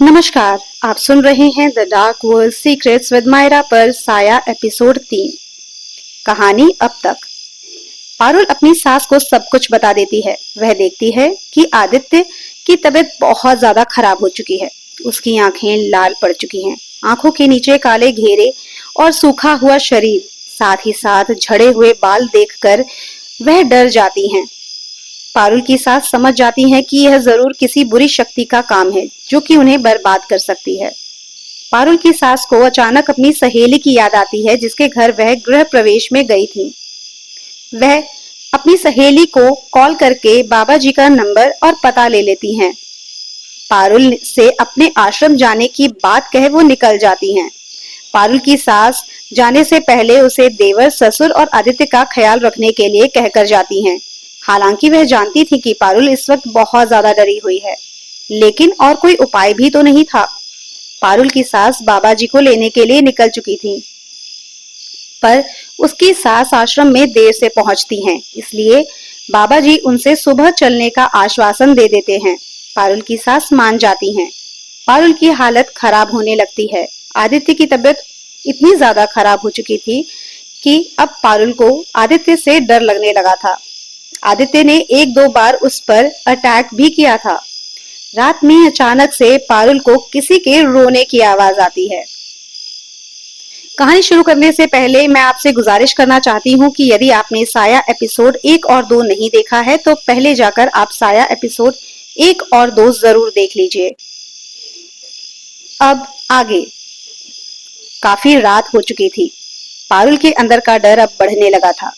नमस्कार, आप सुन रहे हैं the dark world secrets with Myra पर साया एपिसोड 3। कहानी अब तक। पारुल अपनी सास को सब कुछ बता देती है। वह देखती है कि आदित्य की तबीयत बहुत ज्यादा खराब हो चुकी है। उसकी आंखें लाल पड़ चुकी हैं, आंखों के नीचे काले घेरे और सूखा हुआ शरीर, साथ ही साथ झड़े हुए बाल देखकर वह डर जाती हैं। पारुल की सास समझ जाती है कि यह जरूर किसी बुरी शक्ति का काम है जो कि उन्हें बर्बाद कर सकती है। पारुल की सास को अचानक अपनी सहेली की याद आती है जिसके घर वह गृह प्रवेश में गई थी। वह अपनी सहेली को कॉल करके बाबा जी का नंबर और पता ले लेती हैं। पारुल से अपने आश्रम जाने की बात कह वो निकल जाती हैं। पारुल की सास जाने से पहले उसे देवर, ससुर और आदित्य का ख्याल रखने के लिए कहकर जाती हैं। हालांकि वह जानती थी कि पारुल इस वक्त बहुत ज्यादा डरी हुई है, लेकिन और कोई उपाय भी तो नहीं था। पारुल की सास बाबा जी को लेने के लिए निकल चुकी थी, पर उसकी सास आश्रम में देर से पहुंचती हैं, इसलिए बाबा जी उनसे सुबह चलने का आश्वासन दे देते हैं। पारुल की सास मान जाती हैं। पारुल की हालत खराब होने लगती है। आदित्य की तबीयत इतनी ज्यादा खराब हो चुकी थी कि अब पारुल को आदित्य से डर लगने लगा था। आदित्य ने एक दो बार उस पर अटैक भी किया था। रात में अचानक से पारुल को किसी के रोने की आवाज आती है। कहानी शुरू करने से पहले मैं आपसे गुजारिश करना चाहती हूँ कि यदि आपने साया एपिसोड 1 और 2 नहीं देखा है तो पहले जाकर आप साया एपिसोड 1 और 2 जरूर देख लीजिए। अब आगे। काफी रात हो चुकी थी। पारुल के अंदर का डर अब बढ़ने लगा था।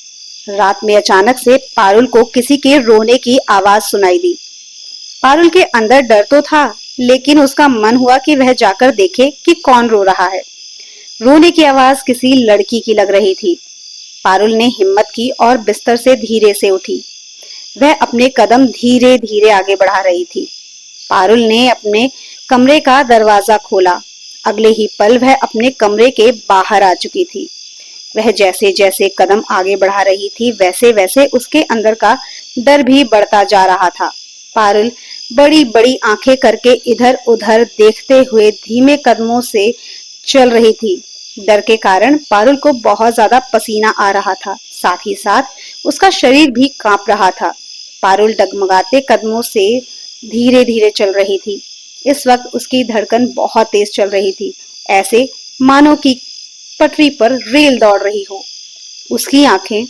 रात में अचानक से पारुल को किसी के रोने की आवाज सुनाई दी। पारुल के अंदर डर तो था, लेकिन उसका मन हुआ कि वह जाकर देखे कि कौन रो रहा है। रोने की आवाज किसी लड़की की लग रही थी। पारुल ने हिम्मत की और बिस्तर से धीरे से उठी। वह अपने कदम धीरे धीरे आगे बढ़ा रही थी। पारुल ने अपने कमरे का दरवाजा खोला। अगले ही पल वह अपने कमरे के बाहर आ चुकी थी। वह जैसे जैसे कदम आगे बढ़ा रही थी वैसे वैसे उसके अंदर का डर भी बढ़ता जा रहा था। पारुल बड़ी बड़ी आंखें करके इधर उधर देखते हुए धीमे कदमों से चल रही थी। डर के कारण पारुल को बहुत ज्यादा पसीना आ रहा था, साथ ही साथ उसका शरीर भी कांप रहा था। पारुल डगमगाते कदमों से धीरे धीरे चल रही थी। इस वक्त उसकी धड़कन बहुत तेज चल रही थी, ऐसे मानो कि पटरी पर रेल दौड़ रही हो। उसकी आंखें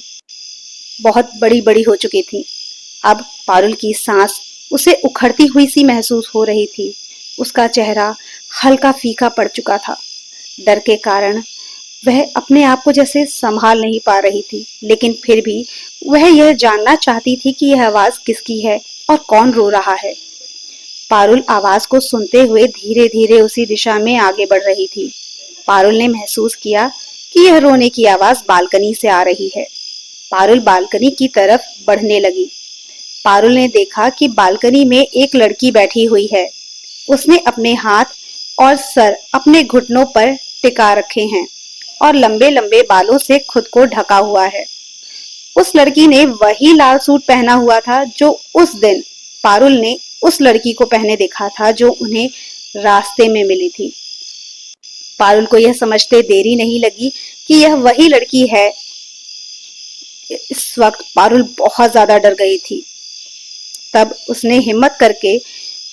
बहुत बड़ी बड़ी हो चुकी थीं। अब पारुल की सांस उसे उखड़ती हुई सी महसूस हो रही थी। उसका चेहरा हल्का फीका पड़ चुका था। डर के कारण वह अपने आप को जैसे संभाल नहीं पा रही थी, लेकिन फिर भी वह यह जानना चाहती थी कि यह आवाज किसकी है और कौन रो रहा है। पारुल आवाज को सुनते हुए धीरे धीरे उसी दिशा में आगे बढ़ रही थी। पारुल ने महसूस किया कि यह रोने की आवाज बालकनी से आ रही है। पारुल बालकनी की तरफ बढ़ने लगी। पारुल ने देखा कि बालकनी में एक लड़की बैठी हुई है। उसने अपने हाथ और सर अपने घुटनों पर टिका रखे हैं और लंबे लंबे बालों से खुद को ढका हुआ है। उस लड़की ने वही लाल सूट पहना हुआ था जो उस दिन पारुल ने उस लड़की को पहने देखा था जो उन्हें रास्ते में मिली थी। पारुल को यह समझते देरी नहीं लगी कि यह वही लड़की है। इस वक्त पारुल बहुत ज्यादा डर गई थी। तब उसने हिम्मत करके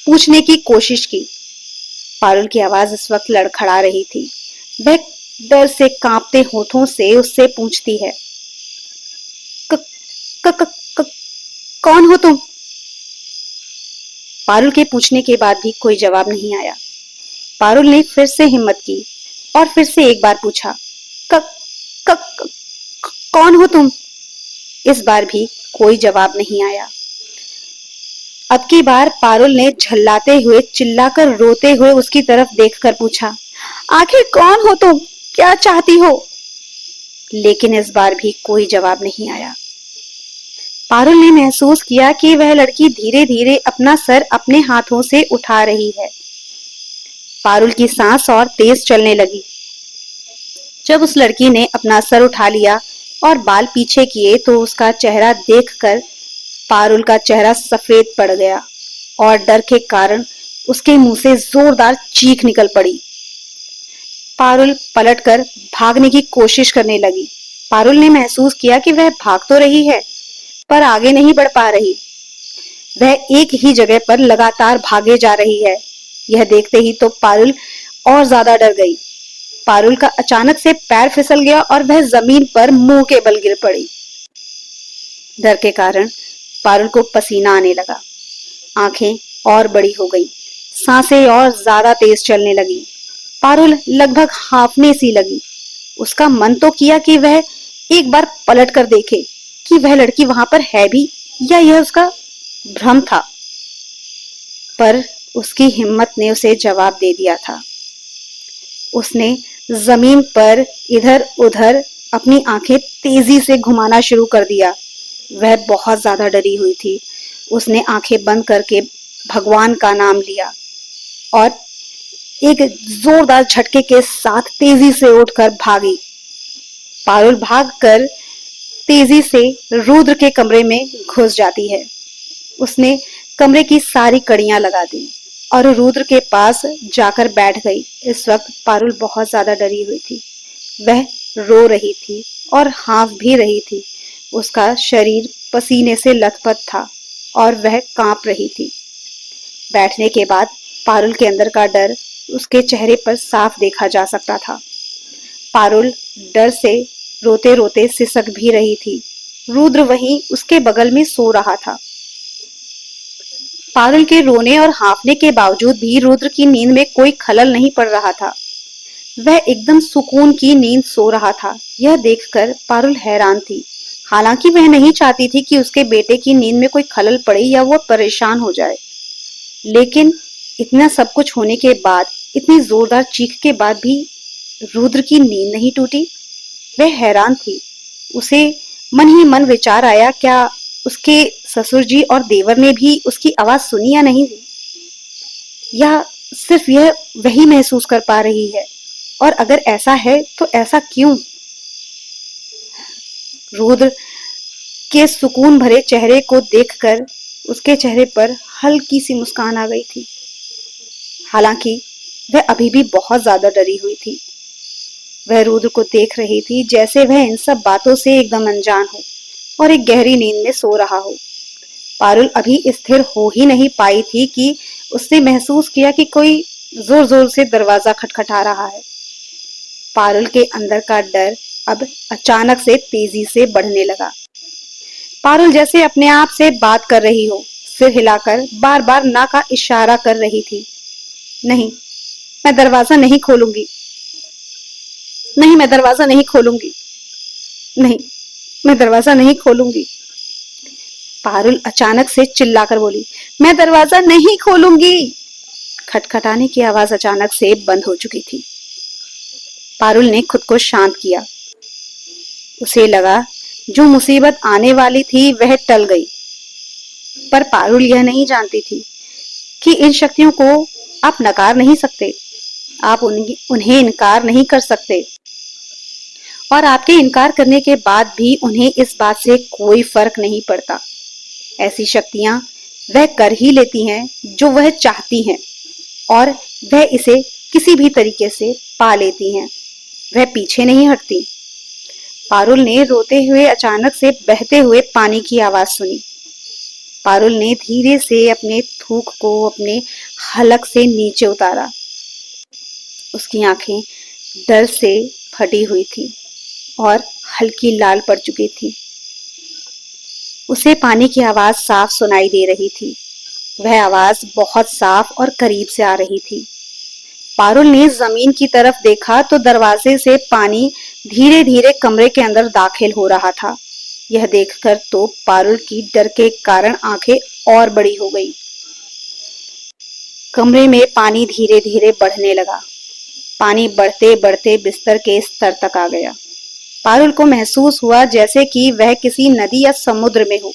पूछने की कोशिश की। पारुल की आवाज इस वक्त लड़खड़ा रही थी। वह डर से कांपते होठों से उससे पूछती है, क, क, क, क, कौन हो तुम? पारुल के पूछने के बाद भी कोई जवाब नहीं आया। पारुल ने फिर से हिम्मत की और फिर से एक बार पूछा, क, क, क, कौन हो तुम? इस बार भी कोई जवाब नहीं आया। अब की बार पारुल ने झल्लाते हुए, चिल्लाकर रोते हुए उसकी तरफ देखकर पूछा, आखिर कौन हो तुम? क्या चाहती हो? लेकिन इस बार भी कोई जवाब नहीं आया। पारुल ने महसूस किया कि वह लड़की धीरे धीरे अपना सर अपने हाथों से उठा रही है। पारुल की सांस और तेज चलने लगी। जब उस लड़की ने अपना सर उठा लिया और बाल पीछे किए तो उसका चेहरा देखकर पारुल का चेहरा सफेद पड़ गया और डर के कारण उसके मुंह से जोरदार चीख निकल पड़ी। पारुल पलटकर भागने की कोशिश करने लगी। पारुल ने महसूस किया कि वह भाग तो रही है, पर आगे नहीं बढ़ पा रही। वह एक ही जगह पर लगातार भागे जा रही है। यह देखते ही तो पारुल और ज्यादा डर गई। पारुल का अचानक से पैर फिसल गया और वह जमीन पर मुंह के बल गिर पड़ी। डर के कारण पारुल को पसीना आने लगा, आंखें और बड़ी हो गई, सांसें और ज्यादा तेज चलने लगी। पारुल लगभग हांफने सी लगी। उसका मन तो किया कि वह एक बार पलट कर देखे कि वह लड़की वहां पर है भी या यह उसका भ्रम था, पर उसकी हिम्मत ने उसे जवाब दे दिया था। उसने जमीन पर इधर उधर अपनी आंखें तेजी से घुमाना शुरू कर दिया। वह बहुत ज्यादा डरी हुई थी। उसने आंखें बंद करके भगवान का नाम लिया और एक जोरदार झटके के साथ तेजी से उठकर भागी। पारुल भागकर तेजी से रुद्र के कमरे में घुस जाती है। उसने कमरे की सारी कड़ियां लगा दी और रुद्र के पास जाकर बैठ गई। इस वक्त पारुल बहुत ज्यादा डरी हुई थी। वह रो रही थी और हाँफ भी रही थी। उसका शरीर पसीने से लथपथ था और वह कांप रही थी। बैठने के बाद पारुल के अंदर का डर उसके चेहरे पर साफ देखा जा सकता था। पारुल डर से रोते रोते सिसक भी रही थी। रुद्र वहीं उसके बगल में सो रहा था। पारुल के रोने और हाँफने के बावजूद भी रुद्र की नींद में कोई खलल नहीं पड़ रहा था। वह एकदम सुकून की नींद सो रहा था। यह देखकर पारुल हैरान थी। हालांकि वह नहीं चाहती थी कि उसके बेटे की नींद में कोई खलल पड़े या वो परेशान हो जाए, लेकिन इतना सब कुछ होने के बाद, इतनी जोरदार चीख के बाद भी रुद्र की नींद नहीं टूटी। वह हैरान थी। उसे मन ही मन विचार आया, क्या उसके ससुर जी और देवर ने भी उसकी आवाज सुनी या नहीं, या सिर्फ यह वही महसूस कर पा रही है, और अगर ऐसा है तो ऐसा क्यों। रुद्र के सुकून भरे चेहरे को देखकर उसके चेहरे पर हल्की सी मुस्कान आ गई थी। हालांकि वह अभी भी बहुत ज्यादा डरी हुई थी। वह रुद्र को देख रही थी जैसे वह इन सब बातों से एकदम अनजान हो और एक गहरी नींद में सो रहा हो। पारुल अभी स्थिर हो ही नहीं पाई थी कि उसने महसूस किया कि कोई जोर जोर से दरवाजा खटखटा रहा है। पारुल के अंदर का डर अब अचानक से तेजी से बढ़ने लगा। पारुल जैसे अपने आप से बात कर रही हो, सिर हिलाकर बार बार ना का इशारा कर रही थी। नहीं, मैं दरवाजा नहीं खोलूंगी। नहीं, मैं दरवाजा नहीं खोलूंगी। नहीं, मैं दरवाजा नहीं खोलूंगी। पारुल अचानक से चिल्लाकर बोली, मैं दरवाजा नहीं खोलूंगी। खटखटाने की आवाज अचानक से बंद हो चुकी थी। पारुल ने खुद को शांत किया। उसे लगा जो मुसीबत आने वाली थी वह टल गई, पर पारुल यह नहीं जानती थी कि इन शक्तियों को आप नकार नहीं सकते। आप उन्हें इनकार नहीं कर सकते, और आपके इनकार करने के बाद भी उन्हें इस बात से कोई फर्क नहीं पड़ता। ऐसी शक्तियां वह कर ही लेती हैं जो वह चाहती हैं, और वह इसे किसी भी तरीके से पा लेती हैं। वह पीछे नहीं हटती। पारुल ने रोते हुए अचानक से बहते हुए पानी की आवाज सुनी। पारुल ने धीरे से अपने थूक को अपने हलक से नीचे उतारा। उसकी आंखें डर से फटी हुई थी और हल्की लाल पड़ चुकी थी। उसे पानी की आवाज साफ सुनाई दे रही थी। वह आवाज बहुत साफ और करीब से आ रही थी। पारुल ने जमीन की तरफ देखा तो दरवाजे से पानी धीरे धीरे कमरे के अंदर दाखिल हो रहा था। यह देखकर तो पारुल की डर के कारण आंखें और बड़ी हो गई। कमरे में पानी धीरे धीरे बढ़ने लगा। पानी बढ़ते बढ़ते बिस्तर के स्तर तक आ गया। पारुल को महसूस हुआ जैसे कि वह किसी नदी या समुद्र में हो।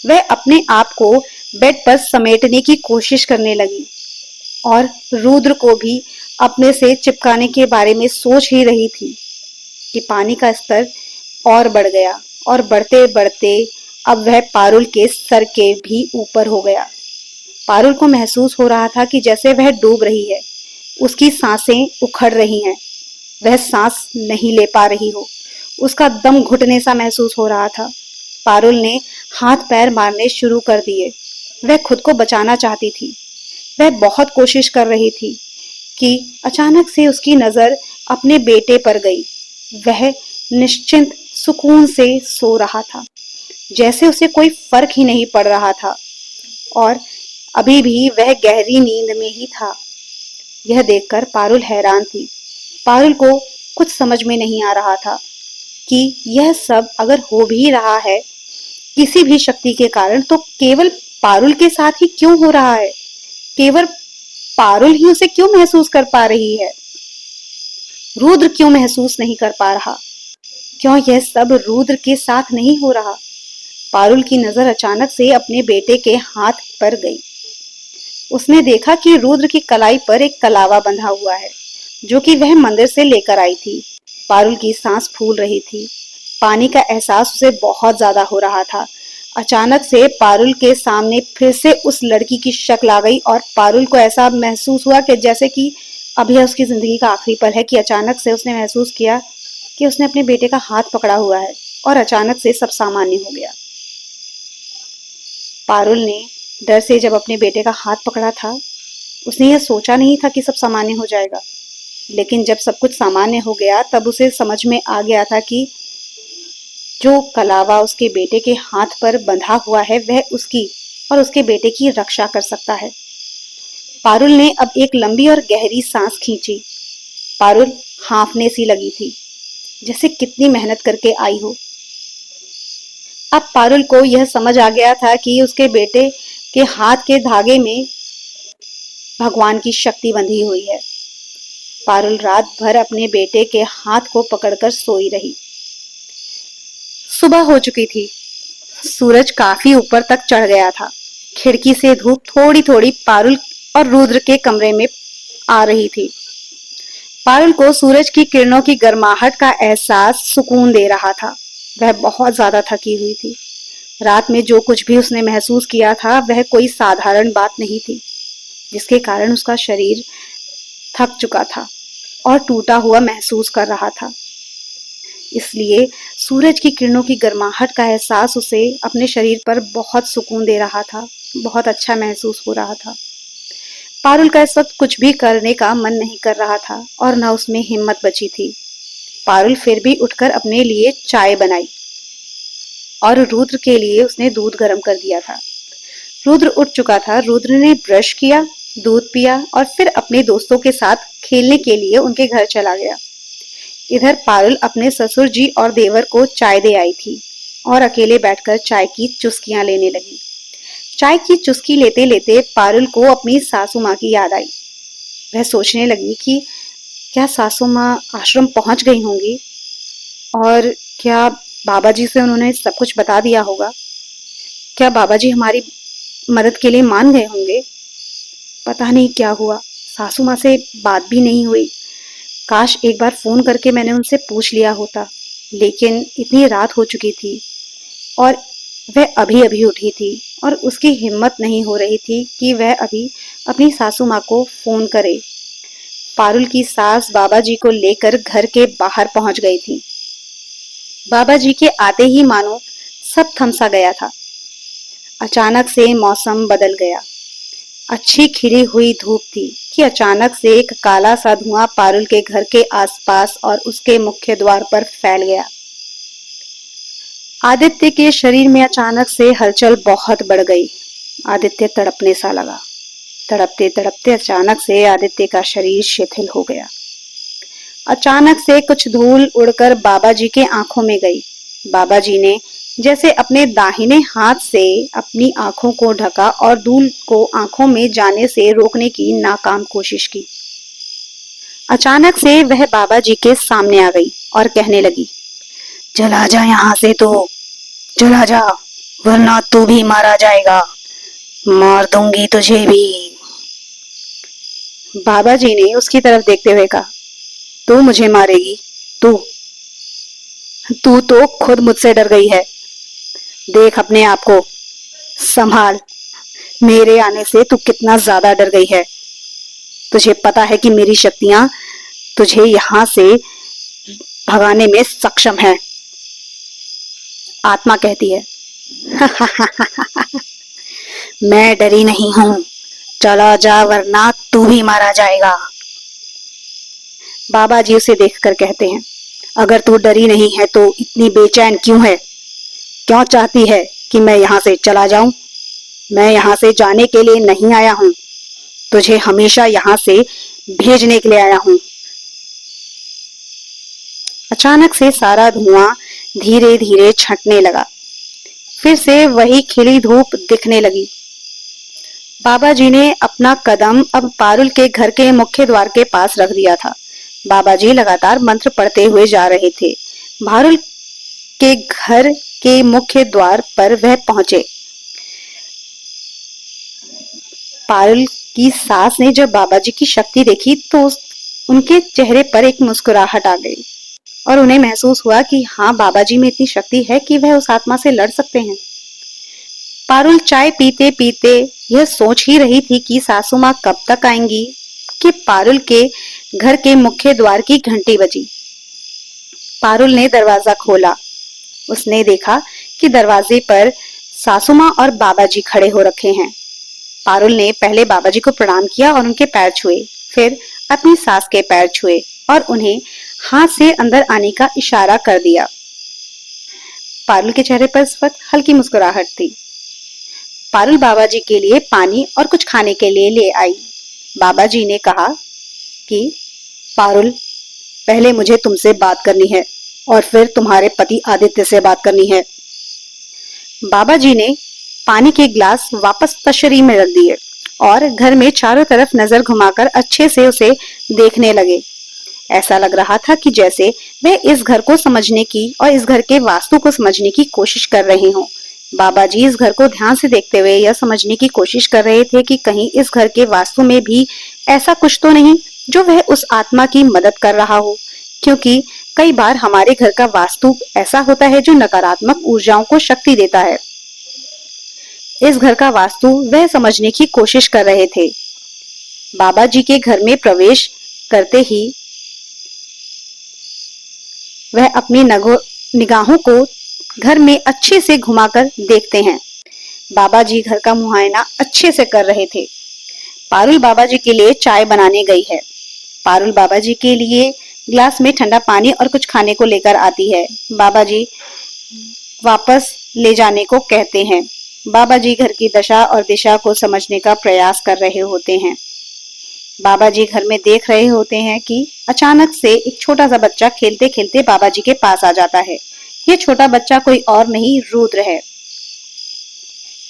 वह अपने आप को बेड पर समेटने की कोशिश करने लगी और रुद्र को भी अपने से चिपकाने के बारे में सोच ही रही थी कि पानी का स्तर और बढ़ गया, और बढ़ते बढ़ते अब वह पारुल के सर के भी ऊपर हो गया। पारुल को महसूस हो रहा था कि जैसे वह डूब रही है। उसकी सांसें उखड़ रही हैं। वह सांस नहीं ले पा रही हो। उसका दम घुटने सा महसूस हो रहा था। पारुल ने हाथ पैर मारने शुरू कर दिए। वह खुद को बचाना चाहती थी। वह बहुत कोशिश कर रही थी कि अचानक से उसकी नजर अपने बेटे पर गई। वह निश्चिंत सुकून से सो रहा था, जैसे उसे कोई फर्क ही नहीं पड़ रहा था और अभी भी वह गहरी नींद में ही था। यह देखकर पारुल हैरान थी। पारुल को कुछ समझ में नहीं आ रहा था कि यह सब अगर हो भी रहा है किसी भी शक्ति के कारण, तो केवल पारुल के साथ ही क्यों हो रहा है? केवल पारुल ही उसे क्यों महसूस कर पा रही है? रुद्र क्यों महसूस नहीं कर पा रहा? क्यों यह सब रुद्र के साथ नहीं हो रहा? पारुल की नजर अचानक से अपने बेटे के हाथ पर गई। उसने देखा कि रुद्र की कलाई पर एक कलावा बंधा हुआ है, जो कि वह मंदिर से लेकर आई थी। पारुल की सांस फूल रही थी। पानी का एहसास उसे बहुत ज्यादा हो रहा था। अचानक से पारुल के सामने फिर से उस लड़की की शक्ल आ गई और पारुल को ऐसा महसूस हुआ कि जैसे कि अब यह उसकी जिंदगी का आखिरी पल है। कि अचानक से उसने महसूस किया कि उसने अपने बेटे का हाथ पकड़ा हुआ है और अचानक से सब सामान्य हो गया। पारुल ने डर से जब अपने बेटे का हाथ पकड़ा था, उसने यह सोचा नहीं था कि सब सामान्य हो जाएगा। लेकिन जब सब कुछ सामान्य हो गया तब उसे समझ में आ गया था कि जो कलावा उसके बेटे के हाथ पर बंधा हुआ है वह उसकी और उसके बेटे की रक्षा कर सकता है। पारुल ने अब एक लंबी और गहरी सांस खींची। पारुल हांफने सी लगी थी, जैसे कितनी मेहनत करके आई हो। अब पारुल को यह समझ आ गया था कि उसके बेटे के हाथ के धागे में भगवान की शक्ति बंधी हुई है। पारुल रात भर अपने बेटे के हाथ को पकड़कर सोई रही। सुबह हो चुकी थी। सूरज काफी ऊपर तक चढ़ गया था। खिड़की से धूप थोड़ी थोड़ी पारुल और रुद्र के कमरे में आ रही थी। पारुल को सूरज की किरणों की गर्माहट का एहसास सुकून दे रहा था। वह बहुत ज्यादा थकी हुई थी। रात में जो कुछ भी उसने महसूस किया था वह कोई साधारण बात नहीं थी, जिसके कारण उसका शरीर थक चुका था और टूटा हुआ महसूस कर रहा था। इसलिए सूरज की किरणों की गर्माहट का एहसास उसे अपने शरीर पर बहुत सुकून दे रहा था, बहुत अच्छा महसूस हो रहा था। पारुल का इस वक्त कुछ भी करने का मन नहीं कर रहा था और न उसमें हिम्मत बची थी। पारुल फिर भी उठकर अपने लिए चाय बनाई और रुद्र के लिए उसने दूध गर्म कर दिया था। रुद्र उठ चुका था। रुद्र ने ब्रश किया, दूध पिया और फिर अपने दोस्तों के साथ खेलने के लिए उनके घर चला गया। इधर पारुल अपने ससुर जी और देवर को चाय दे आई थी और अकेले बैठकर चाय की चुस्कियां लेने लगी। चाय की चुस्की लेते लेते पारुल को अपनी सासू माँ की याद आई। वह सोचने लगी कि क्या सासू माँ आश्रम पहुंच गई होंगी और क्या बाबा जी से उन्होंने सब कुछ बता दिया होगा। क्या बाबा जी हमारी मदद के लिए मान गए होंगे। पता नहीं क्या हुआ, सासू माँ से बात भी नहीं हुई। काश एक बार फोन करके मैंने उनसे पूछ लिया होता, लेकिन इतनी रात हो चुकी थी और वह अभी अभी उठी थी और उसकी हिम्मत नहीं हो रही थी कि वह अभी अपनी सासू माँ को फोन करे। पारुल की सास बाबा जी को लेकर घर के बाहर पहुंच गई थी। बाबा जी के आते ही मानो सब थम सा गया था। अचानक से मौसम बदल गया। अच्छी खिली हुई धूप थी कि अचानक से एक काला सा धुआं पारुल के घर के आसपास और उसके मुख्य द्वार पर फैल गया। आदित्य के शरीर में अचानक से हलचल बहुत बढ़ गई। आदित्य तड़पने सा लगा। तड़पते तड़पते अचानक से आदित्य का शरीर शिथिल हो गया। अचानक से कुछ धूल उड़कर बाबा जी के आंखों में गई। बाबा जी ने जैसे अपने दाहिने हाथ से अपनी आंखों को ढका और धूल को आंखों में जाने से रोकने की नाकाम कोशिश की। अचानक से वह बाबा जी के सामने आ गई और कहने लगी, चला जा यहाँ से, तो चला जा, वरना तू भी मारा जाएगा, मार दूंगी तुझे भी। बाबा जी ने उसकी तरफ देखते हुए कहा, तू मुझे मारेगी? तू तू तो खुद मुझसे डर गई है। देख अपने आप को, संभाल। मेरे आने से तू कितना ज्यादा डर गई है। तुझे पता है कि मेरी शक्तियां तुझे यहाँ से भगाने में सक्षम है। आत्मा कहती है। मैं डरी नहीं हूँ, चला जा वरना तू भी मारा जाएगा। बाबा जी उसे देखकर कहते हैं, अगर तू डरी नहीं है तो इतनी बेचैन क्यों है? क्यों चाहती है कि मैं यहाँ से चला जाऊं? मैं यहाँ से जाने के लिए नहीं आया हूँ, तुझे हमेशा यहाँ से भेजने के लिए आया हूँ। अचानक से सारा धुआं धीरे धीरे छंटने लगा। फिर से वही खिली धूप दिखने लगी। बाबा जी ने अपना कदम अब पारुल के घर के मुख्य द्वार के पास रख दिया था। बाबा जी लगातार मंत्र पढ़ते हुए जा रहे थे। पारुल के घर के मुख्य द्वार पर वह पहुंचे। पारुल की सास ने जब बाबा जी की शक्ति देखी तो उनके चेहरे पर एक मुस्कुराहट आ गई और उन्हें महसूस हुआ कि हाँ, बाबा जी में इतनी शक्ति है कि वह उस आत्मा से लड़ सकते हैं। पारुल चाय पीते पीते यह सोच ही रही थी कि सासू माँ कब तक आएंगी कि पारुल के घर के मुख्य द्वार की घंटी बजी। पारुल ने दरवाजा खोला। उसने देखा कि दरवाजे पर सासू माँ और बाबा जी खड़े हो रखे हैं। पारुल ने पहले बाबा जी को प्रणाम किया और उनके पैर छुए, फिर अपनी सास के पैर छुए और उन्हें हाथ से अंदर आने का इशारा कर दिया। पारुल के चेहरे पर इस वक्त हल्की मुस्कुराहट थी। पारुल बाबा जी के लिए पानी और कुछ खाने के लिए ले आई। बाबा जी ने कहा कि पारुल, पहले मुझे तुमसे बात करनी है और फिर तुम्हारे पति आदित्य से बात करनी है। बाबा जी ने पानी के गिलास वापस तशरी में रख दिए और घर में चारों तरफ नजर घुमाकर अच्छे से उसे देखने लगे। ऐसा लग रहा था कि जैसे वे इस घर को समझने की और इस घर के वास्तु को समझने की कोशिश कर रहे हों। बाबा जी इस घर को ध्यान से देखते हुए यह समझने की कोशिश कर रहे थे कि कहीं इस घर के वास्तु में भी ऐसा कुछ तो नहीं जो वह उस आत्मा की मदद कर रहा हो, क्योंकि कई बार हमारे घर का वास्तु ऐसा होता है जो नकारात्मक ऊर्जाओं को शक्ति देता है। इस घर का वास्तु वह समझने की कोशिश कर रहे थे। बाबा जी के घर में प्रवेश करते ही वह अपनी निगाहों को घर में अच्छे से घुमाकर देखते हैं। बाबा जी घर का मुआयना अच्छे से कर रहे थे। पारुल बाबा जी के लिए चाय बनाने गई है। पारुल बाबा जी के लिए गिलास में ठंडा पानी और कुछ खाने को लेकर आती है। बाबा जी वापस ले जाने को कहते हैं। बाबा जी घर की दशा और दिशा को समझने का प्रयास कर रहे होते हैं। बाबा जी घर में देख रहे होते हैं कि अचानक से एक छोटा सा बच्चा खेलते खेलते बाबा जी के पास आ जाता है। ये छोटा बच्चा कोई और नहीं, रुद्र है।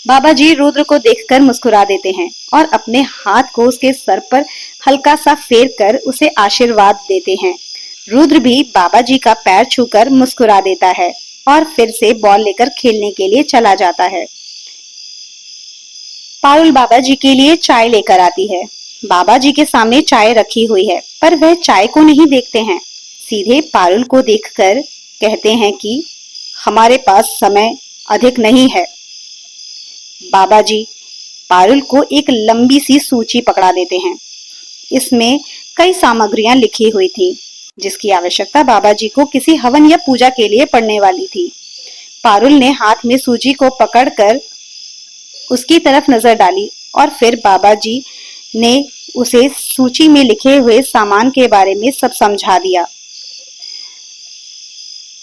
बाबा जी रुद्र को देखकर मुस्कुरा देते हैं और अपने हाथ को उसके सर पर हल्का सा फेर कर उसे आशीर्वाद देते हैं। रुद्र भी बाबा जी का पैर छूकर मुस्कुरा देता है और फिर से बॉल लेकर खेलने के लिए चला जाता है। पारुल बाबा जी के लिए चाय लेकर आती है। बाबा जी के सामने चाय रखी हुई है, पर वह चाय को नहीं देखते हैं, सीधे पारुल को देखकर कहते हैं कि हमारे पास समय अधिक नहीं है। बाबा जी पारुल को एक लंबी सी सूची पकड़ा देते हैं। इसमें कई सामग्रियां लिखी हुई थी, जिसकी आवश्यकता बाबा जी को किसी हवन या पूजा के लिए पड़ने वाली थी। पारुल ने हाथ में सूची को पकड़कर उसकी तरफ नजर डाली और फिर बाबा जी ने उसे सूची में लिखे हुए सामान के बारे में सब समझा दिया।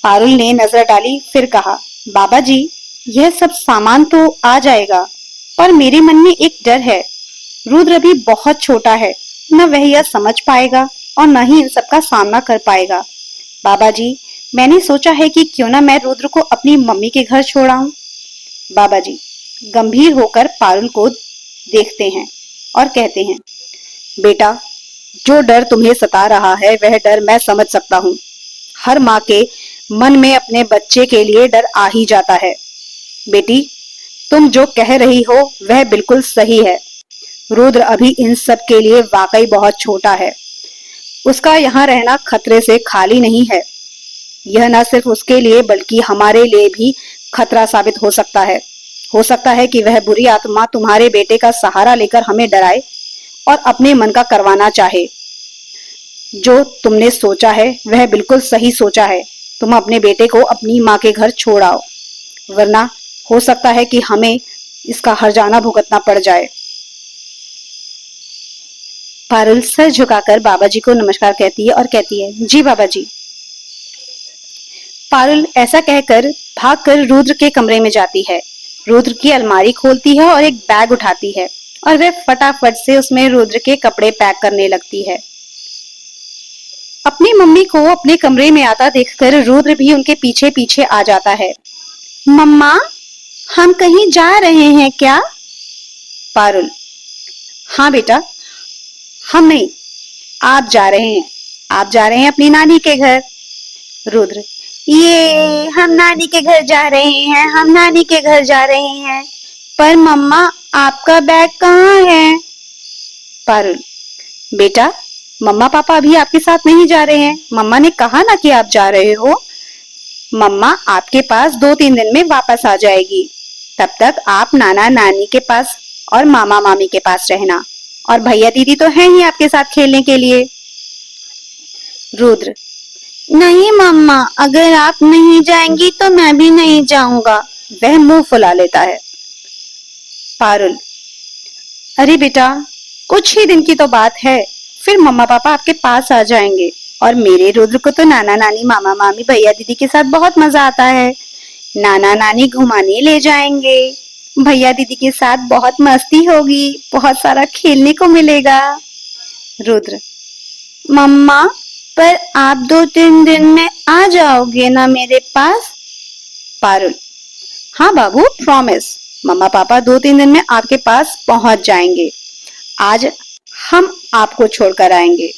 पारुल ने नजर डाली, फिर कहा, बाबा जी, यह सब सामान तो आ जाएगा, पर मेरे मन में एक डर है। रुद्र अभी बहुत छोटा है, न वह यह समझ पाएगा और न ही इन सब का सामना कर पाएगा। बाबा जी, मैंने सोचा है कि क्यों ना मैं रुद्र को अपनी मम्मी के घर छोड़ाऊं। बाबा जी गंभीर होकर पारुल को देखते हैं और कहते हैं, बेटा, जो डर तुम्हें सता रहा है वह डर मैं समझ सकता हूँ। हर माँ के मन में अपने बच्चे के लिए डर आ ही जाता है। बेटी, तुम जो कह रही हो वह बिल्कुल सही है। रुद्र अभी इन सब के लिए वाकई बहुत छोटा है। उसका यहाँ रहना खतरे से खाली नहीं है। यह न सिर्फ उसके लिए बल्कि हमारे लिए भी खतरा साबित हो सकता है। हो सकता है कि वह बुरी आत्मा तुम्हारे बेटे का सहारा लेकर हमें डराए और अपने मन का करवाना चाहे। जो तुमने सोचा है वह बिल्कुल सही सोचा है। तुम अपने बेटे को अपनी माँ के घर छोड़ आओ, वरना हो सकता है कि हमें इसका हर्जाना भुगतना पड़ जाए। पारुल सर झुकाकर बाबा जी को नमस्कार कहती है और कहती है, जी बाबा जी। पारुल ऐसा कहकर भागकर रुद्र के कमरे में जाती है। रुद्र की अलमारी खोलती है और एक बैग उठाती है और वह फटाफट से उसमें रुद्र के कपड़े पैक करने लगती है। अपनी मम्मी को अपने कमरे में आता देखकर रुद्र भी उनके पीछे पीछे आ जाता है। मम्मा, हम कहीं जा रहे हैं क्या? पारुल, हाँ बेटा, हम नहीं, आप जा रहे हैं। आप जा रहे हैं अपनी नानी के घर। रुद्र, ये हम नानी के घर जा रहे हैं, हम नानी के घर जा रहे हैं। पर मम्मा, आपका बैग कहाँ है? पारुल, बेटा, मम्मा पापा अभी आपके साथ नहीं जा रहे हैं। मम्मा ने कहा ना कि आप जा रहे हो। मम्मा आपके पास 2-3 दिन में वापस आ जाएगी। तब तक आप नाना नानी के पास और मामा मामी के पास रहना, और भैया दीदी तो हैं ही आपके साथ खेलने के लिए। रुद्र, नहीं मम्मा, अगर आप नहीं जाएंगी तो मैं भी नहीं जाऊंगा। वह मुंह फुला लेता है। पारुल, अरे बेटा, कुछ ही दिन की तो बात है, फिर मम्मा पापा आपके पास आ जाएंगे, और मेरे रुद्र को तो नाना नानी मामा मामी भैया दीदी के साथ बहुत मजा आता है। नाना नानी घुमाने ले जाएंगे, भैया दीदी के साथ बहुत मस्ती होगी, बहुत सारा खेलने को मिलेगा। रुद्र, मम्मा, पर आप 2-3 दिन में आ जाओगे ना मेरे पास? पारुल, हाँ बाबू, प्रॉमिस। मम्मा पापा 2-3 दिन में आपके पास पहुंच जाएंगे। आज हम आपको छोड़कर आएंगे।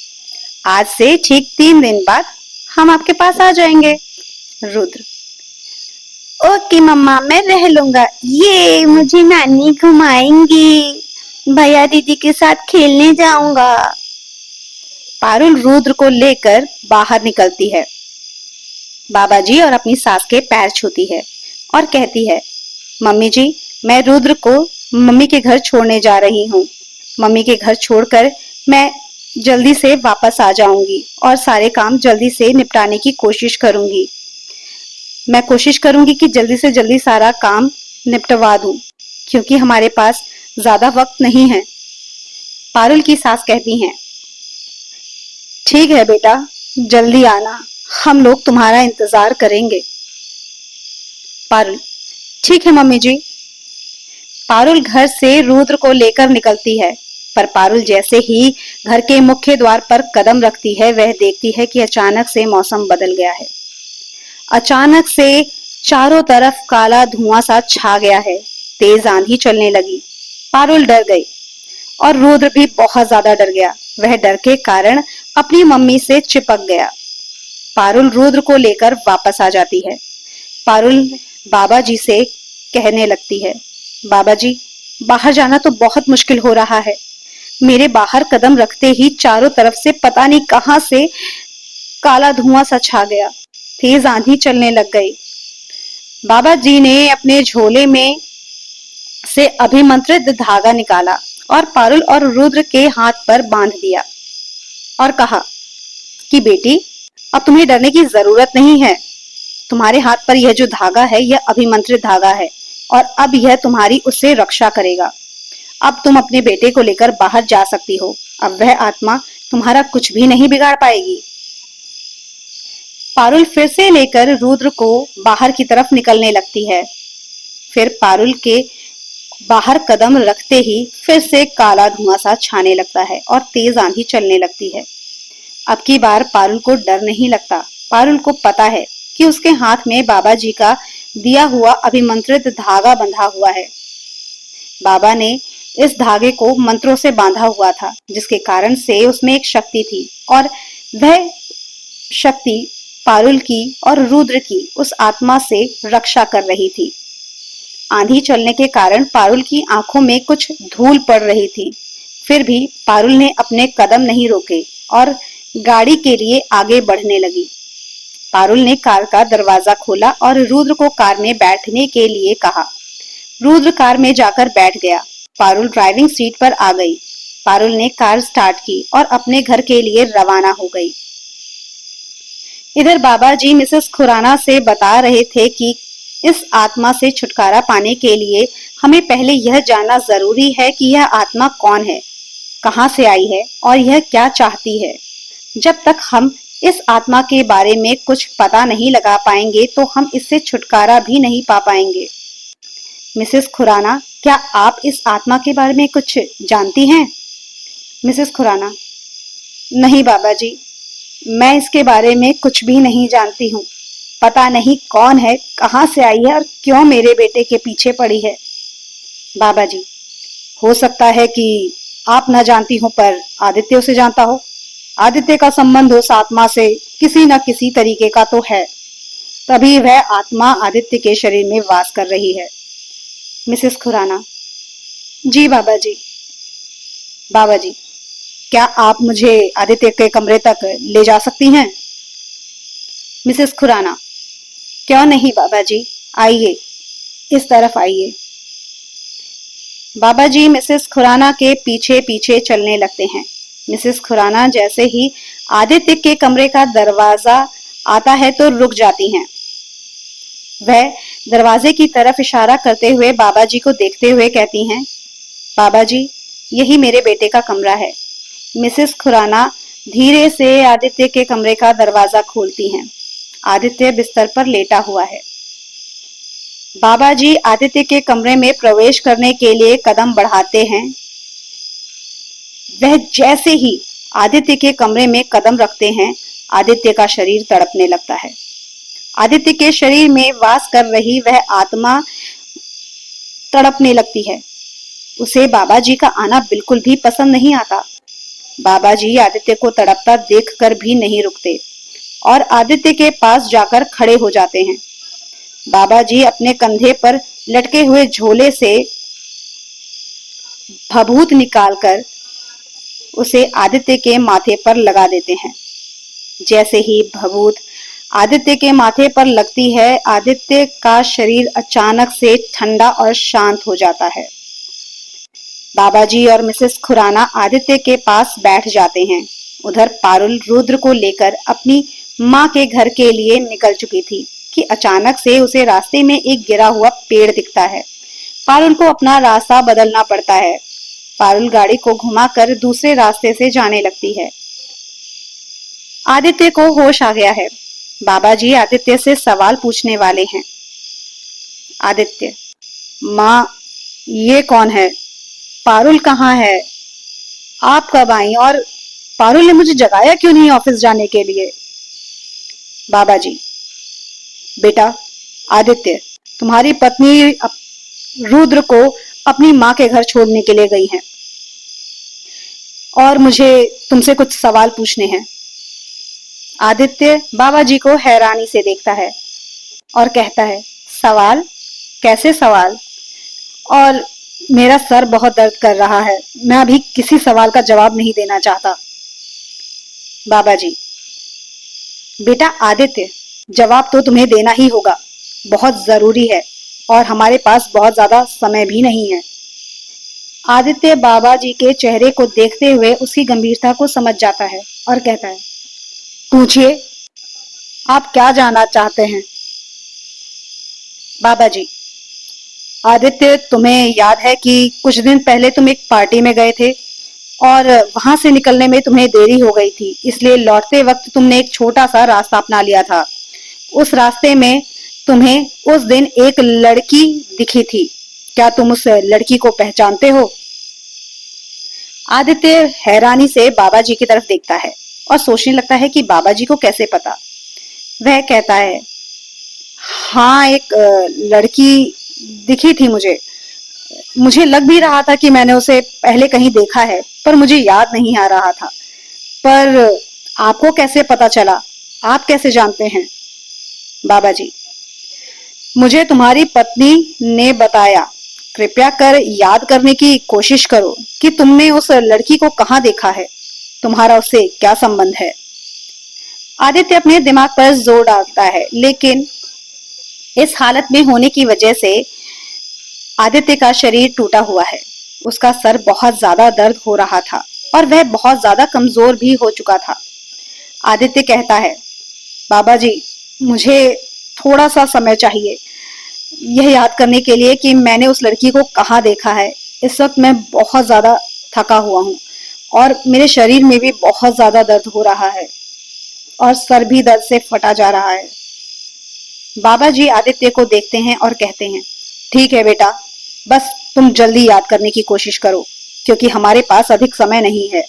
आज से ठीक 3 दिन बाद हम आपके पास आ जाएंगे। रुद्र, ओके मम्मा, मैं रह लूंगा। ये मुझे नानी घुमाएंगी, भैया दीदी के साथ खेलने जाऊंगा। पारुल रुद्र को लेकर बाहर निकलती है। बाबा जी और अपनी सास के पैर छूती है और कहती है, मम्मी जी, मैं रुद्र को मम्मी के घर छोड़ने जा रही हूँ। मम्मी के घर छोड़कर मैं जल्दी से वापस आ जाऊंगी और सारे काम जल्दी से निपटाने की कोशिश करूंगी। मैं कोशिश करूंगी कि जल्दी से जल्दी सारा काम निपटवा दूं, क्योंकि हमारे पास ज्यादा वक्त नहीं है। पारुल की सास कहती हैं, ठीक है बेटा, जल्दी आना, हम लोग तुम्हारा इंतजार करेंगे। पारुल, ठीक है मम्मी जी। पारुल घर से रुद्र को लेकर निकलती है, पर पारुल जैसे ही घर के मुख्य द्वार पर कदम रखती है, वह देखती है कि अचानक से मौसम बदल गया है। अचानक से चारों तरफ काला धुआं सा छा गया है। तेज आंधी चलने लगी। पारुल डर गई और रुद्र भी बहुत ज्यादा डर गया। वह डर के कारण अपनी मम्मी से चिपक गया। पारुल रुद्र को लेकर वापस आ जाती है। पारुल बाबा जी से कहने लगती है, बाबा जी, बाहर जाना तो बहुत मुश्किल हो रहा है। मेरे बाहर कदम रखते ही चारों तरफ से पता नहीं कहां से काला धुआं सा छा गया। तेज आंधी चलने लग गई। बाबा जी ने अपने झोले में से अभिमंत्रित धागा निकाला और पारुल और रुद्र के हाथ पर बांध दिया और कहा कि बेटी, अब तुम्हें डरने की जरूरत नहीं है। तुम्हारे हाथ पर यह जो धागा है, यह अभिमंत्रित धागा है, और अब यह तुम्हारी उससे रक्षा करेगा। अब तुम अपने बेटे को लेकर बाहर जा सकती हो। अब वह आत्मा तुम्हारा कुछ भी नहीं बिगाड़ पाएगी। पारुल फिर से लेकर रुद्र को बाहर की तरफ निकलने लगती है। फिर पारुल के बाहर कदम रखते ही फिर से काला धुआं सा छाने लगता है और तेज आंधी चलने लगती है। अब की बार पारुल को डर नहीं लगता। पारुल को पता है कि उसके हाथ में बाबा जी का दिया हुआ अभिमंत्रित धागा बंधा हुआ है। बाबा ने इस धागे को मंत्रों से बांधा हुआ था, जिसके कारण से उसमें एक शक्ति थी, और वह शक्ति पारुल की और रुद्र की उस आत्मा से रक्षा कर रही थी। आंधी चलने के कारण पारुल की आंखों में कुछ धूल पड़ रही थी। फिर भी पारुल ने अपने कदम नहीं रोके और गाड़ी के लिए आगे बढ़ने लगी। पारुल ने कार का दरवाजा खोला और रुद्र को कार में बैठने के लिए कहा। रुद्र कार में जाकर बैठ गया। पारुल ड्राइविंग सीट पर आ गई। पारुल ने कार स्टार्ट की और अपने घर के लिए रवाना हो गई। इधर बाबा जी मिसेस खुराना से बता रहे थे कि इस आत्मा से छुटकारा पाने के लिए हमें पहले यह जानना जरूरी है कि यह आत्मा कौन है, कहां से आई है और यह क्या चाहती है। जब तक हम इस आत्मा के बारे में कुछ पता नहीं लगा पाएंगे तो हम इससे छुटकारा भी नहीं पा पाएंगे। मिसेस खुराना, क्या आप इस आत्मा के बारे में कुछ जानती हैं? मिसेस खुराना, नहीं बाबा जी, मैं इसके बारे में कुछ भी नहीं जानती हूँ। पता नहीं कौन है, कहाँ से आई है और क्यों मेरे बेटे के पीछे पड़ी है। बाबा जी, हो सकता है कि आप न जानती हो पर आदित्य उसे जानता हो। आदित्य का संबंध उस आत्मा से किसी न किसी तरीके का तो है, तभी वह आत्मा आदित्य के शरीर में वास कर रही है। मिसेस खुराना, जी बाबा जी। बाबा जी, क्या आप मुझे आदित्य के कमरे तक ले जा सकती हैं? मिसेस खुराना, क्यों नहीं बाबा जी, आइए, इस तरफ आइए। बाबा जी मिसेस खुराना के पीछे पीछे चलने लगते हैं। मिसेस खुराना जैसे ही आदित्य के कमरे का दरवाजा आता है तो रुक जाती हैं। वह दरवाजे की तरफ इशारा करते हुए बाबा जी को देखते हुए कहती हैं, बाबा जी, यही मेरे बेटे का कमरा है। मिसेस खुराना धीरे से आदित्य के कमरे का दरवाजा खोलती हैं। आदित्य बिस्तर पर लेटा हुआ है। बाबा जी आदित्य के कमरे में प्रवेश करने के लिए कदम बढ़ाते हैं। वह जैसे ही आदित्य के कमरे में कदम रखते हैं, आदित्य का शरीर तड़पने लगता है। आदित्य के शरीर में वास कर रही वह आत्मा तड़पने लगती है। उसे बाबा जी का आना बिल्कुल भी पसंद नहीं आता। बाबा जी आदित्य को तड़पता देखकर भी नहीं रुकते और आदित्य के पास जाकर खड़े हो जाते हैं। बाबा जी अपने कंधे पर लटके हुए झोले से भभूत निकालकर उसे आदित्य के माथे पर लगा देते हैं। जैसे ही भभूत आदित्य के माथे पर लगती है, आदित्य का शरीर अचानक से ठंडा और शांत हो जाता है। बाबा जी और मिसेस खुराना आदित्य के पास बैठ जाते हैं। उधर पारुल रुद्र को लेकर अपनी माँ के घर के लिए निकल चुकी थी कि अचानक से उसे रास्ते में एक गिरा हुआ पेड़ दिखता है। पारुल को अपना रास्ता बदलना पड़ता है। पारुल गाड़ी को घुमाकर दूसरे रास्ते से जाने लगती है। आदित्य को होश आ गया है। बाबा जी आदित्य से सवाल पूछने वाले हैं। आदित्य, माँ, ये कौन है? पारुल कहाँ है? आप कब आई और पारुल ने मुझे जगाया क्यों नहीं ऑफिस जाने के लिए? बाबा जी, बेटा आदित्य, तुम्हारी पत्नी रुद्र को अपनी माँ के घर छोड़ने के लिए गई हैं और मुझे तुमसे कुछ सवाल पूछने हैं। आदित्य बाबा जी को हैरानी से देखता है और कहता है, सवाल? कैसे सवाल? और मेरा सर बहुत दर्द कर रहा है, मैं अभी किसी सवाल का जवाब नहीं देना चाहता। बाबा जी, बेटा आदित्य, जवाब तो तुम्हें देना ही होगा, बहुत जरूरी है और हमारे पास बहुत ज्यादा समय भी नहीं है। आदित्य बाबा जी के चेहरे को देखते हुए उसकी गंभीरता को समझ जाता है और कहता है, पूछिए, आप क्या जानना चाहते हैं? बाबा जी, आदित्य, तुम्हें याद है कि कुछ दिन पहले तुम एक पार्टी में गए थे और वहां से निकलने में तुम्हें देरी हो गई थी, इसलिए लौटते वक्त तुमने एक छोटा सा रास्ता अपना लिया था। उस रास्ते में तुम्हें उस दिन एक लड़की दिखी थी। क्या तुम उस लड़की को पहचानते हो? आदित्य हैरानी से बाबा जी की तरफ देखता है और सोचने लगता है कि बाबा जी को कैसे पता। वह कहता है, हाँ, एक लड़की दिखी थी मुझे। मुझे लग भी रहा था कि मैंने उसे पहले कहीं देखा है, पर मुझे याद नहीं आ रहा था। पर आपको कैसे पता चला? आप कैसे जानते हैं? बाबा जी, मुझे तुम्हारी पत्नी ने बताया। कृपया कर याद करने की कोशिश करो कि तुमने उस लड़की को कहाँ देखा है, तुम्हारा उससे क्या संबंध है। आदित्य अपने दिमाग पर जोर डालता है, लेकिन इस हालत में होने की वजह से आदित्य का शरीर टूटा हुआ है। उसका सर बहुत ज्यादा दर्द हो रहा था और वह बहुत ज्यादा कमजोर भी हो चुका था। आदित्य कहता है, बाबा जी, मुझे थोड़ा सा समय चाहिए यह याद करने के लिए कि मैंने उस लड़की को कहाँ देखा है। इस वक्त मैं बहुत ज्यादा थका हुआ हूँ और मेरे शरीर में भी बहुत ज्यादा दर्द हो रहा है और सर भी दर्द से फटा जा रहा है। बाबा जी आदित्य को देखते हैं और कहते हैं, ठीक है बेटा, बस तुम जल्दी याद करने की कोशिश करो क्योंकि हमारे पास अधिक समय नहीं है।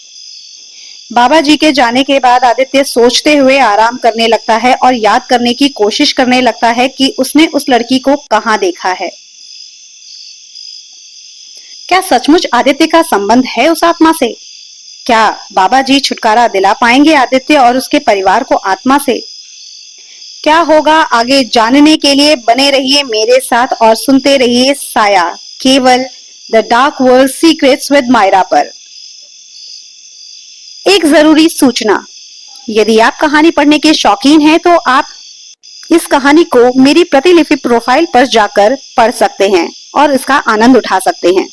बाबा जी के जाने के बाद आदित्य सोचते हुए आराम करने लगता है और याद करने की कोशिश करने लगता है कि उसने उस लड़की को कहाँ देखा है। क्या सचमुच आदित्य का संबंध है उस आत्मा से? क्या बाबा जी छुटकारा दिला पाएंगे आदित्य और उसके परिवार को आत्मा से? क्या होगा आगे जानने के लिए बने रहिए मेरे साथ और सुनते रहिए साया, केवल the dark world secrets with Myra पर। एक जरूरी सूचना, यदि आप कहानी पढ़ने के शौकीन हैं तो आप इस कहानी को मेरी प्रतिलिपि प्रोफाइल पर जाकर पढ़ सकते हैं और इसका आनंद उठा सकते हैं।